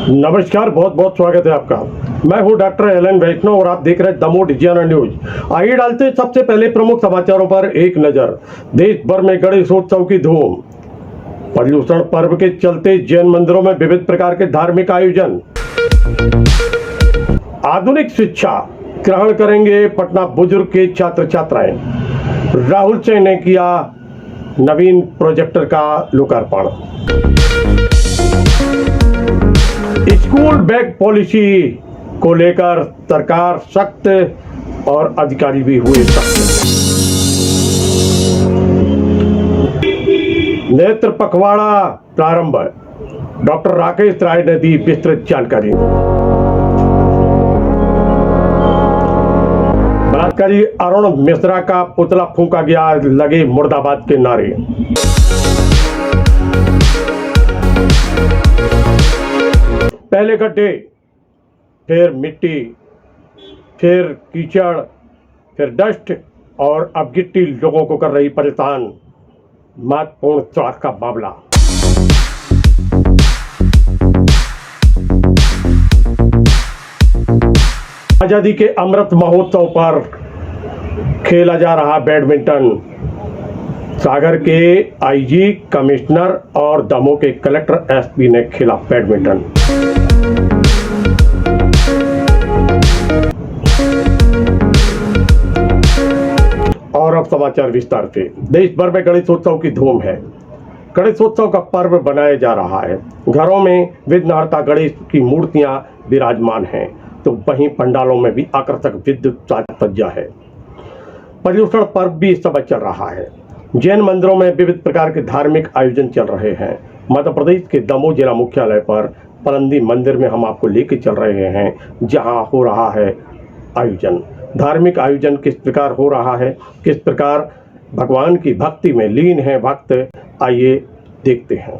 नमस्कार, बहुत बहुत स्वागत है आपका। मैं हूं डॉक्टर एलन वैष्णव और आप देख रहे हैं दमोह डिजियाना न्यूज। आइए डालते हैं सबसे पहले प्रमुख समाचारों पर एक नजर। देश भर में गणेशोत्सव की धूम। पर्युषण पर्व के चलते जैन मंदिरों में विविध प्रकार के धार्मिक आयोजन। आधुनिक शिक्षा ग्रहण करेंगे पटना बुजुर्ग के छात्र छात्राएं। राहुल सिंह ने किया नवीन प्रोजेक्टर का लोकार्पण। स्कूल बैग पॉलिसी को लेकर सरकार सख्त और अधिकारी भी हुए सख्त। नेत्र पखवाड़ा प्रारंभ। डॉक्टर राकेश राय ने दी विस्तृत जानकारी। बलात्कारी अरुण मिश्रा का पुतला फूंका गया, लगे मुर्दाबाद के नारे। पहले गड्ढे, फिर मिट्टी, फिर कीचड़, फिर डस्ट और अब गिट्टी लोगों को कर रही परेशान। महत्वपूर्ण सड़क का मामला। आजादी के अमृत महोत्सव पर खेला जा रहा बैडमिंटन। सागर के आईजी, कमिश्नर और दमोह के कलेक्टर एसपी ने खेला बैडमिंटन। और अब समाचार विस्तार से। देश भर में गणेशोत्सव की धूम है। गणेशोत्सव का पर्व बनाया जा रहा है। घरों में विघ्नहर्ता गणेश की मूर्तियां विराजमान हैं, तो वहीं पंडालों में भी आकर्षक विद्युत साज सज्जा है। पर्युषण पर्व भी इस समय चल रहा है। जैन मंदिरों में विविध प्रकार के धार्मिक आयोजन चल रहे हैं। मध्य प्रदेश के दमोह जिला मुख्यालय पर पलंदी मंदिर में हम आपको लेके चल रहे हैं, जहां हो रहा है आयोजन। धार्मिक आयोजन किस प्रकार हो रहा है, किस प्रकार भगवान की भक्ति में लीन है भक्त, आइए देखते हैं।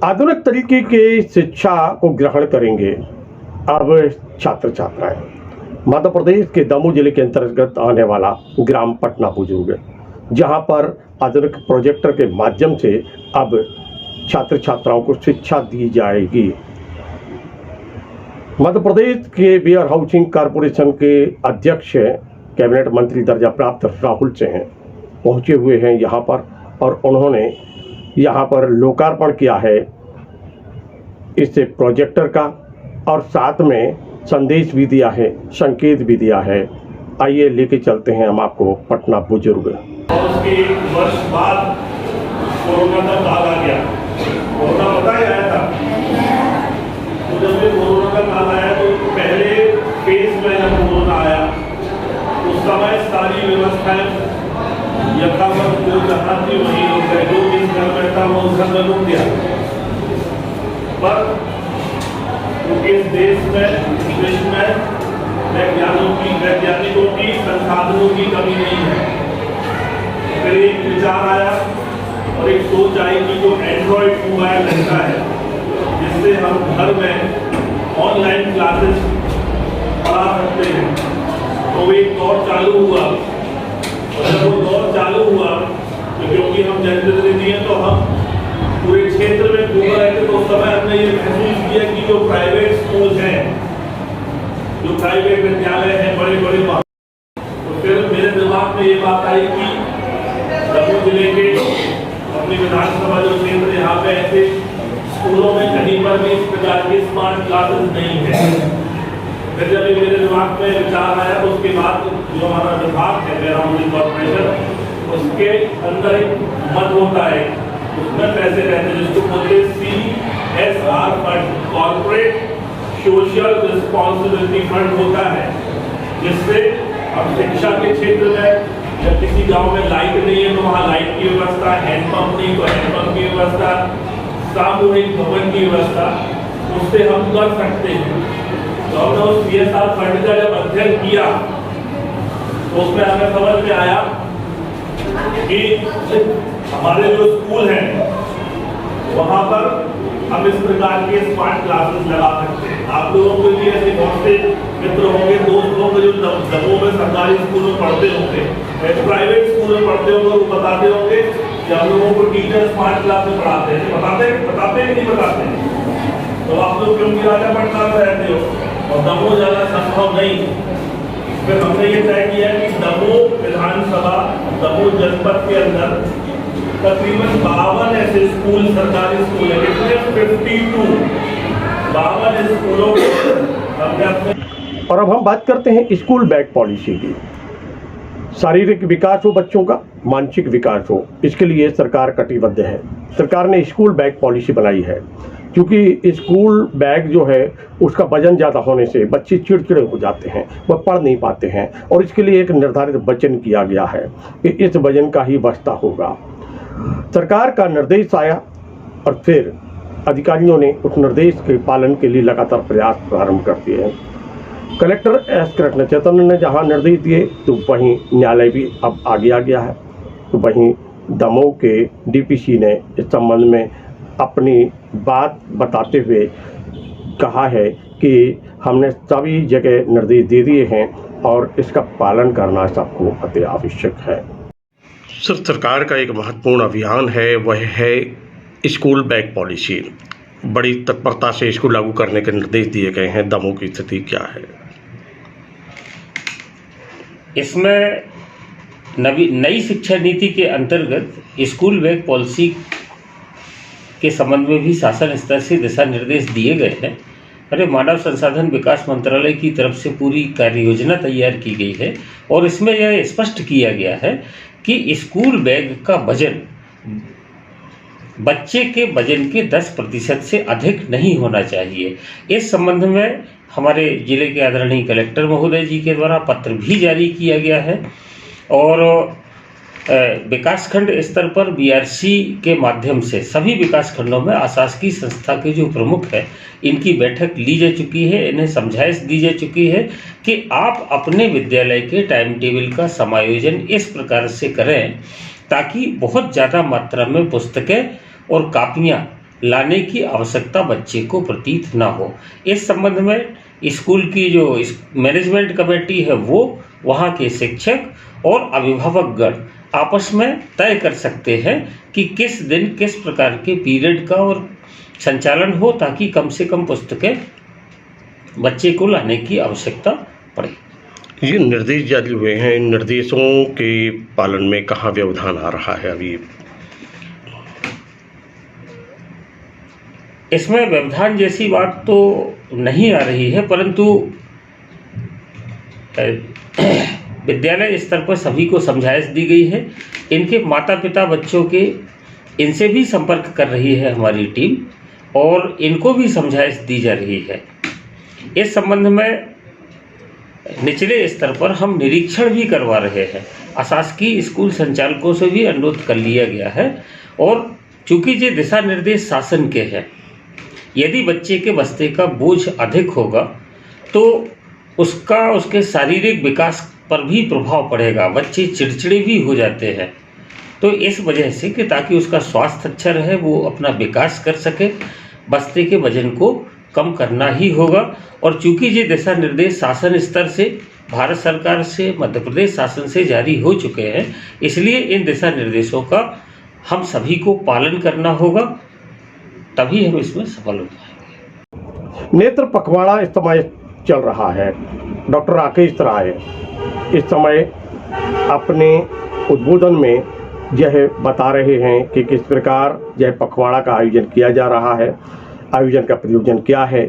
आधुनिक तरीके की शिक्षा को ग्रहण करेंगे अब छात्र छात्राएं। मध्य प्रदेश के दमोह जिले के अंतर्गत आने वाला ग्राम पटना बुजुर्ग, जहां पर आधुनिक प्रोजेक्टर के माध्यम से अब छात्र छात्राओं को शिक्षा दी जाएगी। मध्य प्रदेश के वेयर हाउसिंग कॉरपोरेशन के अध्यक्ष कैबिनेट मंत्री दर्जा प्राप्त राहुल सिंह पहुंचे हुए हैं यहाँ पर, और उन्होंने यहाँ पर लोकार्पण किया है इस प्रोजेक्टर का, और साथ में संदेश भी दिया है, संकेत भी दिया है। आइए लेके चलते हैं हम आपको पटना बुजुर्ग। उसके वर्ष बाद कोरोना का काल आ गया। कोरोना पता ही आया था, तो जब भी कोरोना का काल आया तो पहले फेज में जब कोरोना आया उस समय सारी व्यवस्थाएं यथावत जो जहाँ थी वहीं हो गए। जो जिस घर में था मैं उस घर में रुक गया, पर इस देश में, इस विश्व में वैज्ञानिकों की संसाधनों की कमी नहीं है। फिर एक विचार आया और एक सोच आई कि जो एंड्रॉइड मोबाइल रहता है, जिससे हम घर में ऑनलाइन क्लासेस पढ़ा सकते हैं, तो एक दौर चालू हुआ। और जब वो दौर चालू हुआ तो क्योंकि हम जनप्रतिनिधि हैं, तो हम पूरे क्षेत्र में घूम रहे थे, तो उस समय हमने ये महसूस किया कि जो प्राइवेट स्कूल हैं, जो प्राइवेट विद्यालय हैं बड़े बड़े, तो फिर मेरे दिमाग में ये बात आई कि दमोह जिले के अपनी विधानसभा जो क्षेत्र यहाँ पे ऐसे स्कूलों में कहीं पर भी इस प्रकार की स्मार्ट क्लासेस नहीं है। फिर जब ये मेरे दिमाग में विचार आया तो उसके बाद जो हमारा विभाग है मेरामंडल कॉर्पोरेशन, उसके अंदर एक मत होता है, उसमें पैसे रहते हैं जिसको बोलते CSR fund, corporate social responsibility fund होता है, जिससे अब शिक्षा के क्षेत्र में जब किसी गांव में लाइट नहीं है तो वहाँ लाइट की व्यवस्था, हैंडपंप नहीं तो हैंडपंप की व्यवस्था, सामूहिक भवन की व्यवस्था, उससे हम कर सकते हैं। तो हमने उस CSR फंड का जब अध्ययन किया तो उसमें हमें समझ में आया कि हमारे जो स्कूल हैं वहाँ पर हम इस प्रकार के स्मार्ट क्लासेस लगा सकते हैं। आप लोगों को भी ऐसे बहुत से मित्र होंगे, दोस्त होंगे जो दमोह में सरकारी स्कूल में पढ़ते होंगे, प्राइवेट स्कूल में पढ़ते होंगे, वो बताते होंगे कि हम लोगों को टीचर स्मार्ट क्लास में पढ़ाते हैं। बताते हैं कि नहीं बताते? तो आप लोग क्योंकि राजा पटना में रहते हो और दमोह जाना संभव नहीं, फिर हमने ये तय किया कि दमोह विधानसभा, दमोह जनपद के अंदर तकरीबन 52 ऐसे स्कूल, सरकारी स्कूल है, इसमें 52 स्कूलों को। और अब हम बात करते हैं स्कूल बैग पॉलिसी की। शारीरिक विकास हो बच्चों का, मानसिक विकास हो, इसके लिए सरकार कटिबद्ध है। सरकार ने स्कूल बैग पॉलिसी बनाई है, क्योंकि स्कूल बैग जो है उसका वजन ज़्यादा होने से बच्चे चिड़चिड़े हो जाते हैं, वह पढ़ नहीं पाते हैं, और इसके लिए एक निर्धारित वजन किया गया है कि इस वजन का ही बस्ता होगा। सरकार का निर्देश आया और फिर अधिकारियों ने उस निर्देश के पालन के लिए लगातार प्रयास प्रारंभ कर दिए हैं। कलेक्टर एस कृष्ण चैतन्य ने जहां निर्देश दिए तो वहीं न्यायालय भी अब आगे आ गया है। तो वहीं दमोह के DPC ने इस संबंध में अपनी बात बताते हुए कहा है कि हमने सभी जगह निर्देश दे दिए हैं और इसका पालन करना सबको अति आवश्यक है। सर, सरकार का एक महत्वपूर्ण अभियान है, वह है स्कूल बैग पॉलिसी। बड़ी तत्परता से इसको लागू करने के निर्देश दिए गए हैं। दमोह की स्थिति क्या है? इसमें नई शिक्षा नीति के अंतर्गत स्कूल बैग पॉलिसी के संबंध में भी शासन स्तर से दिशा निर्देश दिए गए हैं। अरे मानव संसाधन विकास मंत्रालय की तरफ से पूरी कार्य योजना तैयार की गई है और इसमें यह स्पष्ट किया गया है कि स्कूल बैग का वजन बच्चे के वजन के 10% से अधिक नहीं होना चाहिए। इस संबंध में हमारे जिले के आदरणीय कलेक्टर महोदय जी के द्वारा पत्र भी जारी किया गया है और विकासखंड स्तर पर BRC के माध्यम से सभी विकासखंडों में अशासकीय संस्था के जो प्रमुख है इनकी बैठक ली जा चुकी है। इन्हें समझाइश दी जा चुकी है कि आप अपने विद्यालय के टाइम टेबल का समायोजन इस प्रकार से करें ताकि बहुत ज़्यादा मात्रा में पुस्तकें और कापियाँ लाने की आवश्यकता बच्चे को प्रतीत ना हो। इस संबंध में स्कूल की जो मैनेजमेंट कमेटी है वो वहाँ के शिक्षक और अभिभावकगण आपस में तय कर सकते हैं कि किस दिन किस प्रकार के पीरियड का और संचालन हो ताकि कम से कम पुस्तकें बच्चे को लाने की आवश्यकता पड़े। ये निर्देश जारी हुए हैं, इन निर्देशों के पालन में कहाँ व्यवधान आ रहा है अभी? इसमें व्यवधान जैसी बात तो नहीं आ रही है, परंतु विद्यालय स्तर पर सभी को समझाइश दी गई है। इनके माता पिता बच्चों के इनसे भी संपर्क कर रही है हमारी टीम और इनको भी समझाइश दी जा रही है। इस संबंध में निचले स्तर पर हम निरीक्षण भी करवा रहे हैं। अशासकीय स्कूल संचालकों से भी अनुरोध कर लिया गया है और चूंकि ये दिशा निर्देश शासन के हैं, यदि बच्चे के बस्ते का बोझ अधिक होगा तो उसका उसके शारीरिक विकास पर भी प्रभाव पड़ेगा। बच्चे चिड़चिड़े भी हो जाते हैं। तो इस वजह से कि ताकि उसका स्वास्थ्य अच्छा रहे, वो अपना विकास कर सके, बस्ते के वजन को कम करना ही होगा। और चूंकि ये दिशा निर्देश शासन स्तर से, भारत सरकार से, मध्य प्रदेश शासन से जारी हो चुके हैं, इसलिए इन दिशा निर्देशों का हम सभी को पालन करना होगा, तभी हम इसमें सफल हो पाएंगे। नेत्र पखवाड़ा इस समय चल रहा है। डॉक्टर राकेश राय इस समय अपने उद्बोधन में यह बता रहे हैं कि किस प्रकार यह पखवाड़ा का आयोजन किया जा रहा है, आयोजन का प्रयोजन क्या है।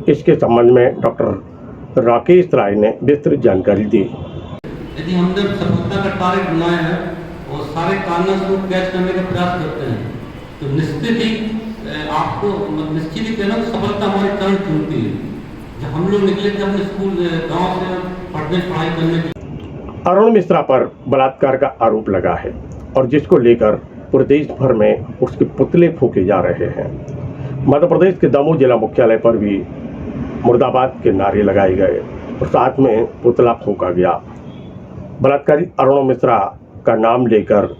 इसके संबंध में डॉक्टर राकेश राय ने विस्तृत जानकारी दी। यदि हमने सफलता का टारगेट बनाया है और सारे कारणों को कैच करने का प्रयास करते हैं तो निश्चित ही आपको निश्चित ही कहना सफलता हमारी चरण चुनती है। जब हम लोग निकले थे अपने स्कूल गांव से पढ़ाई करने के, अरुण मिश्रा पर बलात्कार का आरोप लगा है और जिसको लेकर पूरे देश भर में उसके पुतले फूके जा रहे हैं। मध्य प्रदेश के दमोह जिला मुख्यालय पर भी मुर्दाबाद के नारे लगाए गए और साथ में पुतला फूका गया। बलात्कारी अरुण मिश्रा का नाम लेकर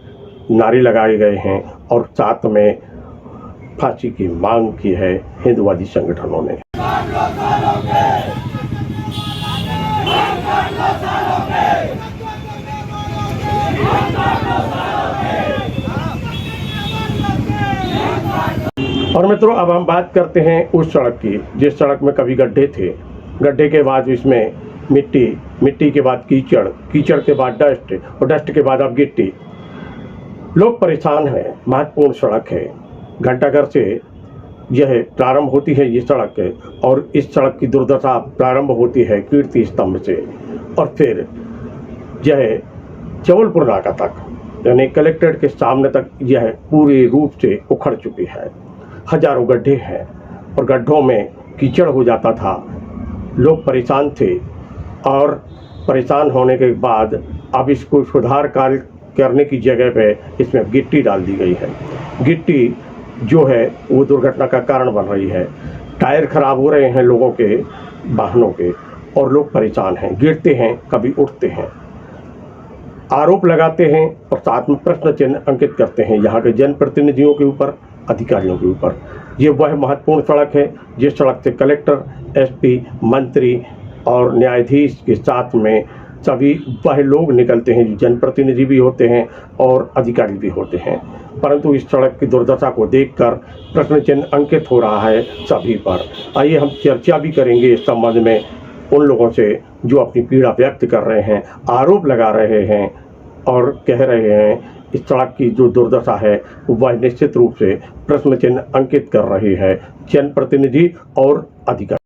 नारे लगाए गए हैं और साथ में फांसी की मांग की है हिंदुवादी संगठनों ने। और मित्रों, अब हम बात करते हैं उस सड़क की जिस सड़क में कभी गड्ढे थे, गड्ढे के बाद इसमें मिट्टी, मिट्टी के बाद कीचड़, कीचड़ के बाद डस्ट और डस्ट के बाद अब गिट्टी। लोग परेशान हैं। महत्वपूर्ण सड़क है। घंटाघर से यह प्रारंभ होती है ये सड़क और इस सड़क की दुर्दशा प्रारंभ होती है कीर्ति स्तंभ से और फिर यह जबलपुर नाका तक यानी कलेक्ट्रेट के सामने तक यह पूरे रूप से उखड़ चुकी है। हजारों गड्ढे हैं और गड्ढों में कीचड़ हो जाता था। लोग परेशान थे और परेशान होने के बाद अब इसको सुधार कार्य करने की जगह पे इसमें गिट्टी डाल दी गई है। गिट्टी जो है वो दुर्घटना का कारण बन रही है। टायर खराब हो रहे हैं लोगों के, वाहनों के, और लोग परेशान हैं, गिरते हैं, कभी उठते हैं, आरोप लगाते हैं और साथ में प्रश्न चिन्ह अंकित करते हैं यहाँ के जनप्रतिनिधियों के ऊपर, अधिकारियों के ऊपर। ये वह महत्वपूर्ण सड़क है जिस सड़क से कलेक्टर, एसपी, मंत्री और न्यायाधीश के साथ में सभी वह लोग निकलते हैं जो जनप्रतिनिधि भी होते हैं और अधिकारी भी होते हैं। परंतु इस सड़क की दुर्दशा को देखकर प्रश्न चिन्ह अंकित हो रहा है सभी पर। आइए हम चर्चा भी करेंगे इस संबंध में उन लोगों से जो अपनी पीड़ा व्यक्त कर रहे हैं, आरोप लगा रहे हैं और कह रहे हैं इस सड़क की जो दुर्दशा है वह निश्चित रूप से प्रश्न चिन्ह अंकित कर रही है जनप्रतिनिधि और अधिकारी।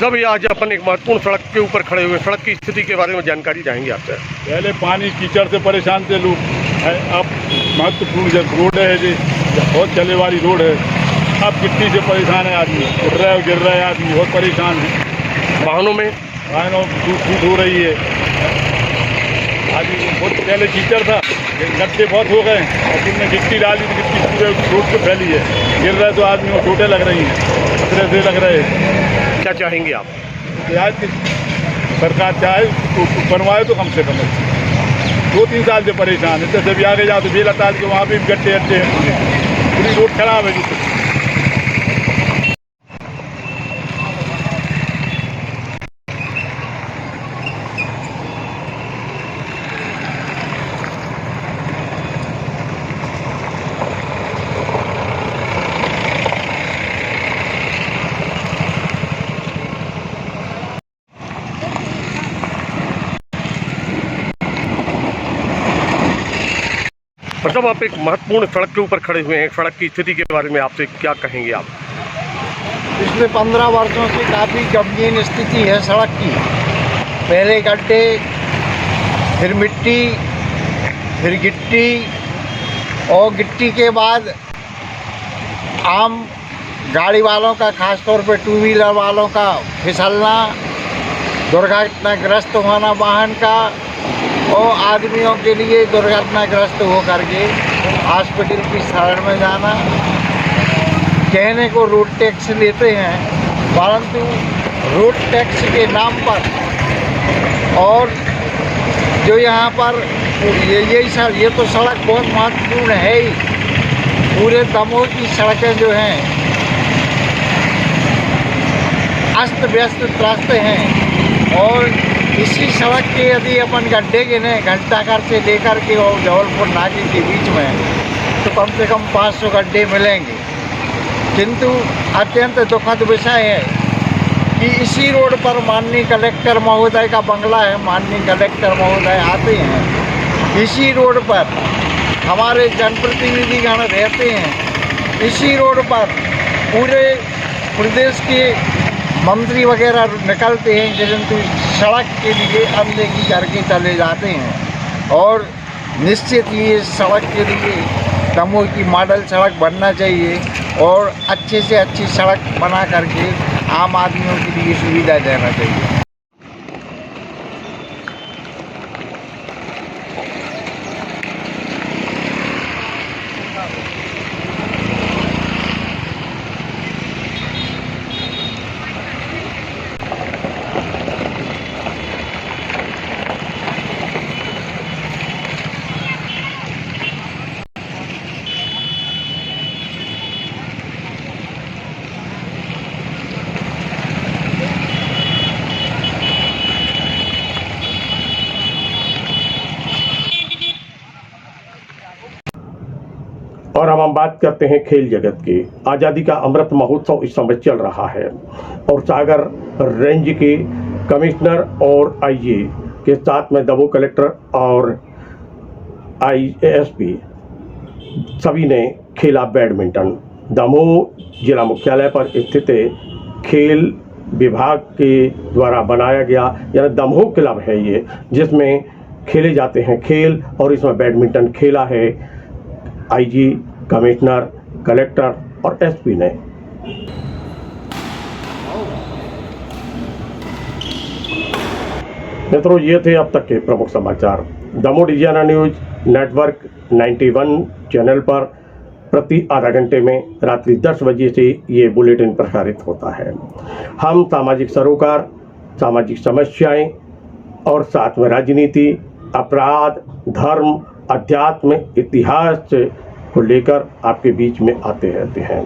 सभी आज अपन एक महत्वपूर्ण सड़क के ऊपर खड़े हुए, सड़क की स्थिति के बारे में जानकारी चाहेंगे आपसे। पहले पानी कीचड़ से परेशान थे लोग, अब महत्वपूर्ण रोड है जी, बहुत चले वाली रोड है। अब गिट्टी से परेशान है आदमी, उठ रहा है गिर रहा है आदमी, बहुत परेशान है। वाहनों में वाहनों टूट हो रही है। आज बहुत पहले कीचड़ था, गड्ढे बहुत हो गए और तुमने गिट्टी डाली तो गिट्टी पूरे रोड पे फैली है। गिर रहे तो आदमी को चोटें लग रही हैं, खतरे से लग रहे हैं। क्या चाहेंगे आप? आज की सरकार चाहे तो बनवाए तो कम से कम 2-3 साल से परेशान है। जैसे भी आगे जाओ तो बेला ताल के वहाँ भी गड्ढे अड्डे हैं, पूरी रोड खराब है जी। प्रथम आप एक महत्वपूर्ण सड़क के ऊपर खड़े हुए हैं। सड़क की स्थिति के बारे में आपसे क्या कहेंगे आप? पिछले 15 वर्षों से काफ़ी गमगीन स्थिति है सड़क की। पहले गड्ढे, फिर मिट्टी, फिर गिट्टी और गिट्टी के बाद आम गाड़ी वालों का, खासतौर पर 2 व्हीलर वालों का फिसलना, दुर्घटनाग्रस्त होना वाहन का, और आदमियों के लिए दुर्घटनाग्रस्त हो करके हॉस्पिटल की शरण में जाना। कहने को रोड टैक्स लेते हैं, परंतु रोड टैक्स के नाम पर और जो यहाँ पर ये तो सड़क बहुत महत्वपूर्ण है ही। पूरे दमोह की सड़कें जो हैं अस्त व्यस्त त्रस्त हैं, और इसी सड़क के यदि अपन गड्ढे गिने घंटाघर से लेकर के और जबलपुर नाके के बीच में, तो कम से कम 500 गड्ढे मिलेंगे। किंतु अत्यंत दुखद विषय है कि इसी रोड पर माननीय कलेक्टर महोदय का बंगला है। माननीय कलेक्टर महोदय आते हैं, इसी रोड पर हमारे जनप्रतिनिधिगण रहते हैं, इसी रोड पर पूरे प्रदेश के मंत्री वगैरह निकलते हैं, किंतु सड़क के लिए अनदेखी करके चले जाते हैं। और निश्चित ही इस सड़क के लिए दमोह की मॉडल सड़क बनना चाहिए और अच्छे से अच्छी सड़क बना करके आम आदमियों के लिए सुविधा देना चाहिए। और अब हम बात करते हैं खेल जगत की। आज़ादी का अमृत महोत्सव इस समय चल रहा है और सागर रेंज के कमिश्नर और आईजी के साथ में दमोह कलेक्टर और एएसपी सभी ने खेला बैडमिंटन। दमोह जिला मुख्यालय पर स्थित खेल विभाग के द्वारा बनाया गया यानी दमोह क्लब है ये, जिसमें खेले जाते हैं खेल, और इसमें बैडमिंटन खेला है आईजी, कमिश्नर, कलेक्टर और एसपी ने। मित्रों, ये थे अब तक के प्रमुख समाचार। Damoh Digiana news network 91 channel पर प्रति आधा घंटे में रात्रि 10 बजे से ये बुलेटिन प्रसारित होता है। हम सामाजिक सरोकार, सामाजिक समस्याएं और साथ में राजनीति, अपराध, धर्म, अध्यात्म, इतिहास को लेकर आपके बीच में आते रहते हैं।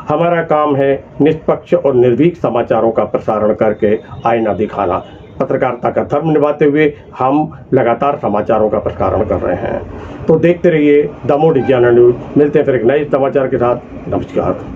हमारा काम है निष्पक्ष और निर्भीक समाचारों का प्रसारण करके आईना दिखाना। पत्रकारिता का धर्म निभाते हुए हम लगातार समाचारों का प्रसारण कर रहे हैं। तो देखते रहिए दमोह डिजियाना न्यूज। मिलते हैं फिर एक नए समाचार के साथ। नमस्कार।